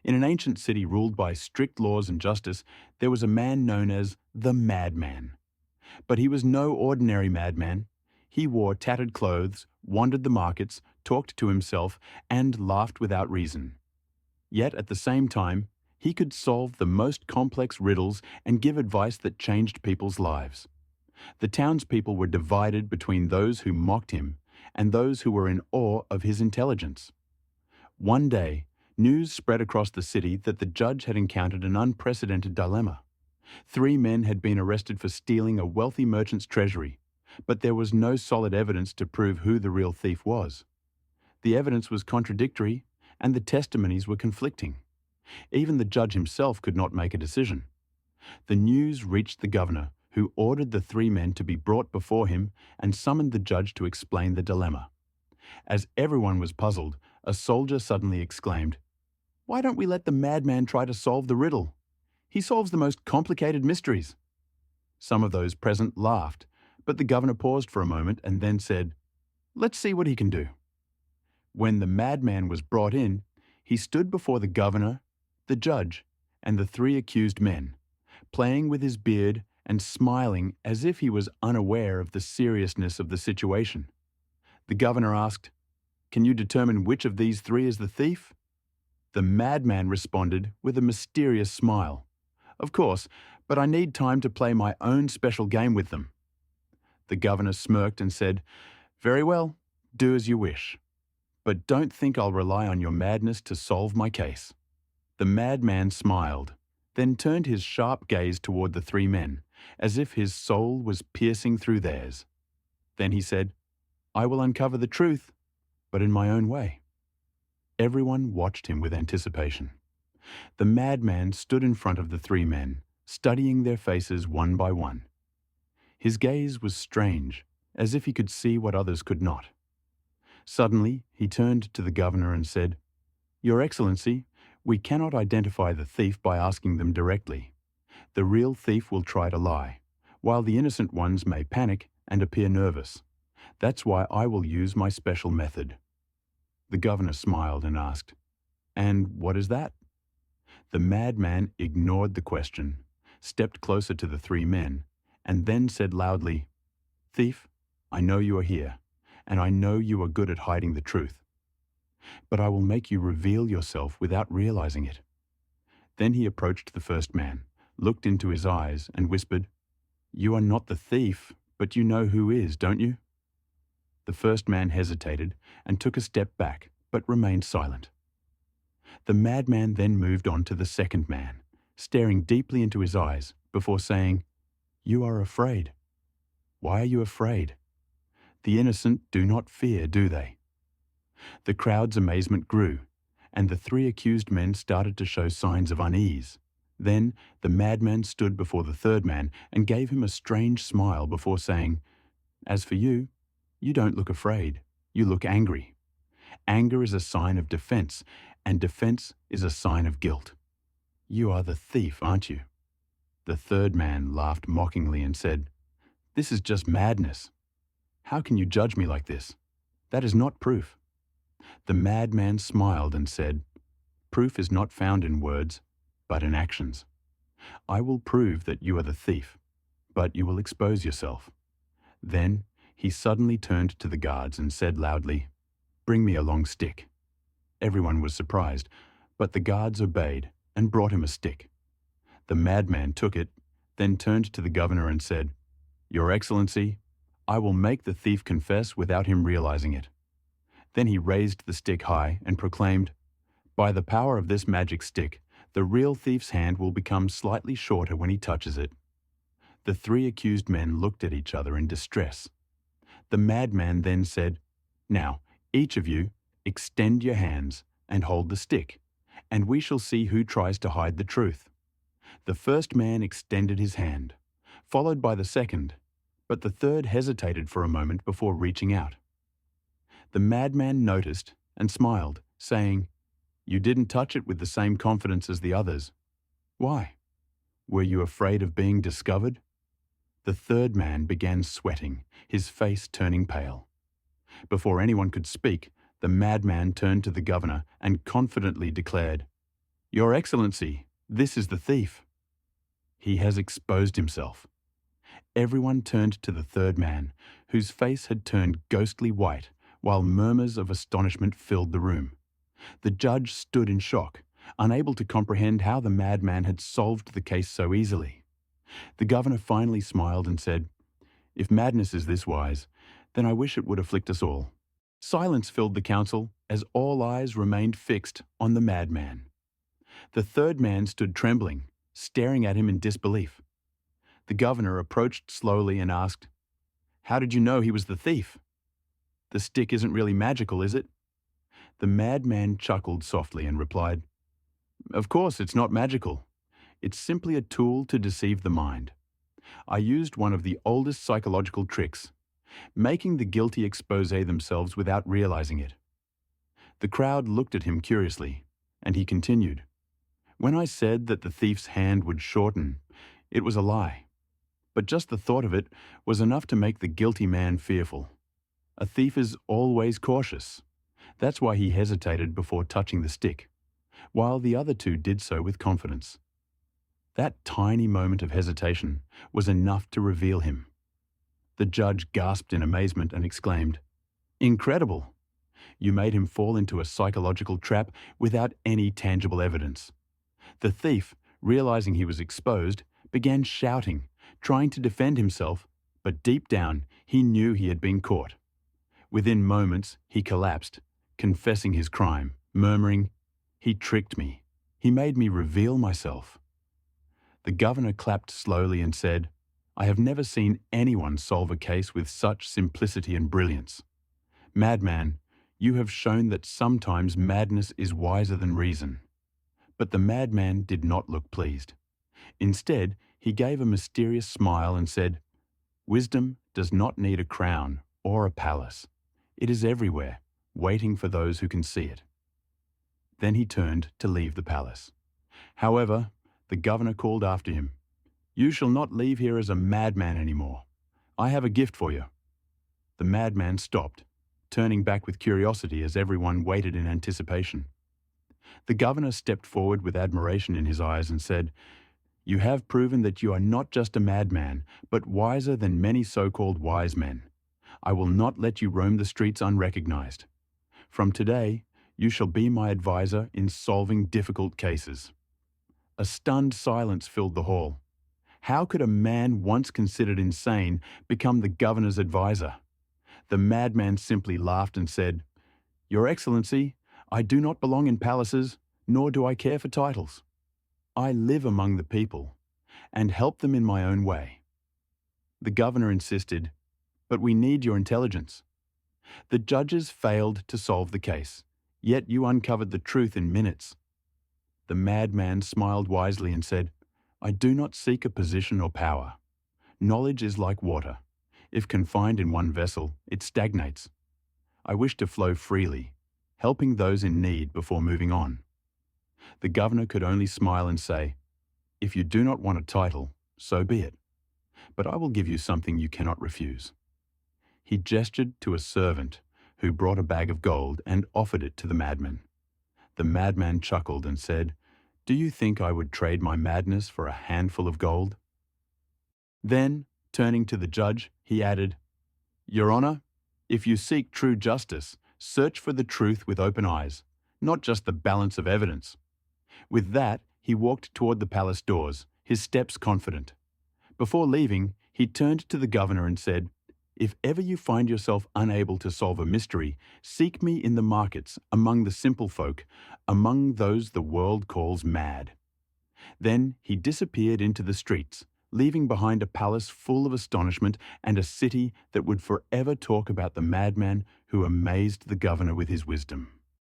In an ancient city ruled by strict laws and justice, there was a man known as the madman. But he was no ordinary madman. He wore tattered clothes, wandered the markets, talked to himself, and laughed without reason. Yet at the same time, he could solve the most complex riddles and give advice that changed people's lives. The townspeople were divided between those who mocked him and those who were in awe of his intelligence. One day, news spread across the city that the judge had encountered an unprecedented dilemma. 3 men had been arrested for stealing a wealthy merchant's treasury, but there was no solid evidence to prove who the real thief was. The evidence was contradictory, and the testimonies were conflicting. Even the judge himself could not make a decision. The news reached the governor, who ordered the 3 men to be brought before him and summoned the judge to explain the dilemma. As everyone was puzzled, a soldier suddenly exclaimed, "Why don't we let the madman try to solve the riddle? He solves the most complicated mysteries." Some of those present laughed, but the governor paused for a moment and then said, "Let's see what he can do." When the madman was brought in, he stood before the governor, the judge, and the 3 accused men, playing with his beard and smiling as if he was unaware of the seriousness of the situation. The governor asked, "Can you determine which of these 3 is the thief?" The madman responded with a mysterious smile, "Of course, but I need time to play my own special game with them." The governor smirked and said, "Very well, do as you wish. But don't think I'll rely on your madness to solve my case." The madman smiled, then turned his sharp gaze toward the 3 men, as if his soul was piercing through theirs. Then he said, "I will uncover the truth, but in my own way." Everyone watched him with anticipation. The madman stood in front of the 3 men, studying their faces one by one. His gaze was strange, as if he could see what others could not. Suddenly, he turned to the governor and said, "Your Excellency, we cannot identify the thief by asking them directly. The real thief will try to lie, while the innocent ones may panic and appear nervous. That's why I will use my special method." The governor smiled and asked, "And what is that?" The madman ignored the question, stepped closer to the 3 men, and then said loudly, "Thief, I know you are here, and I know you are good at hiding the truth. But I will make you reveal yourself without realizing it." Then he approached the first man, looked into his eyes, and whispered, "You are not the thief, but you know who is, don't you?" The first man hesitated and took a step back, but remained silent. The madman then moved on to the second man, staring deeply into his eyes before saying, "You are afraid. Why are you afraid? The innocent do not fear, do they?" The crowd's amazement grew, and the 3 accused men started to show signs of unease. Then the madman stood before the third man and gave him a strange smile before saying, "As for you, you don't look afraid, you look angry. Anger is a sign of defense, and defense is a sign of guilt. You are the thief, aren't you?" The third man laughed mockingly and said, "This is just madness. How can you judge me like this? That is not proof." The madman smiled and said, "Proof is not found in words, but in actions. I will prove that you are the thief, but you will expose yourself." Then he suddenly turned to the guards and said loudly, "Bring me a long stick." Everyone was surprised, but the guards obeyed and brought him a stick. The madman took it, then turned to the governor and said, "Your Excellency, I will make the thief confess without him realizing it." Then he raised the stick high and proclaimed, "By the power of this magic stick, the real thief's hand will become slightly shorter when he touches it." The 3 accused men looked at each other in distress. The madman then said, "Now, each of you, extend your hands and hold the stick, and we shall see who tries to hide the truth." The first man extended his hand, followed by the second, but the third hesitated for a moment before reaching out. The madman noticed and smiled, saying, "You didn't touch it with the same confidence as the others. Why? Were you afraid of being discovered?" The third man began sweating, his face turning pale. Before anyone could speak, the madman turned to the governor and confidently declared, Your Excellency, this is the thief. He has exposed himself. Everyone turned to the third man, whose face had turned ghostly white, while murmurs of astonishment filled the room. The judge stood in shock, unable to comprehend how the madman had solved the case so easily. The governor finally smiled and said, "If madness is this wise, then I wish it would afflict us all." Silence filled the council as all eyes remained fixed on the madman. The third man stood trembling, staring at him in disbelief. The governor approached slowly and asked, "How did you know he was the thief? The stick isn't really magical, is it?" The madman chuckled softly and replied, "Of course it's not magical. It's simply a tool to deceive the mind. I used one of the oldest psychological tricks, making the guilty expose themselves without realizing it." The crowd looked at him curiously, and he continued, "When I said that the thief's hand would shorten, it was a lie. But just the thought of it was enough to make the guilty man fearful. A thief is always cautious. That's why he hesitated before touching the stick, while the other two did so with confidence. That tiny moment of hesitation was enough to reveal him. The judge gasped in amazement and exclaimed, "Incredible! You made him fall into a psychological trap without any tangible evidence." The thief, realizing he was exposed, began shouting, trying to defend himself, but deep down he knew he had been caught. Within moments he collapsed, confessing his crime, murmuring, "He tricked me. He made me reveal myself." The governor clapped slowly and said, "I have never seen anyone solve a case with such simplicity and brilliance. Madman, you have shown that sometimes madness is wiser than reason." But the madman did not look pleased. Instead, he gave a mysterious smile and said, "Wisdom does not need a crown or a palace. It is everywhere, waiting for those who can see it." Then he turned to leave the palace. However, the governor called after him, "You shall not leave here as a madman anymore. I have a gift for you." The madman stopped, turning back with curiosity as everyone waited in anticipation. The governor stepped forward with admiration in his eyes and said, "You have proven that you are not just a madman, but wiser than many so-called wise men. I will not let you roam the streets unrecognized. From today, you shall be my advisor in solving difficult cases." A stunned silence filled the hall. How could a man once considered insane become the governor's advisor? The madman simply laughed and said, "Your Excellency, I do not belong in palaces, nor do I care for titles. I live among the people and help them in my own way." The governor insisted, "But we need your intelligence. The judges failed to solve the case, yet you uncovered the truth in minutes." The madman smiled wisely and said, "I do not seek a position or power. Knowledge is like water. If confined in one vessel, it stagnates. I wish to flow freely, helping those in need before moving on." The governor could only smile and say, "If you do not want a title, so be it. But I will give you something you cannot refuse." He gestured to a servant who brought a bag of gold and offered it to the madman. The madman chuckled and said, "Do you think I would trade my madness for a handful of gold?" Then, turning to the judge, he added, "Your Honor, if you seek true justice, search for the truth with open eyes, not just the balance of evidence." With that, he walked toward the palace doors, his steps confident. Before leaving, he turned to the governor and said, "If ever you find yourself unable to solve a mystery, seek me in the markets, among the simple folk, among those the world calls mad." Then he disappeared into the streets, leaving behind a palace full of astonishment and a city that would forever talk about the madman who amazed the governor with his wisdom.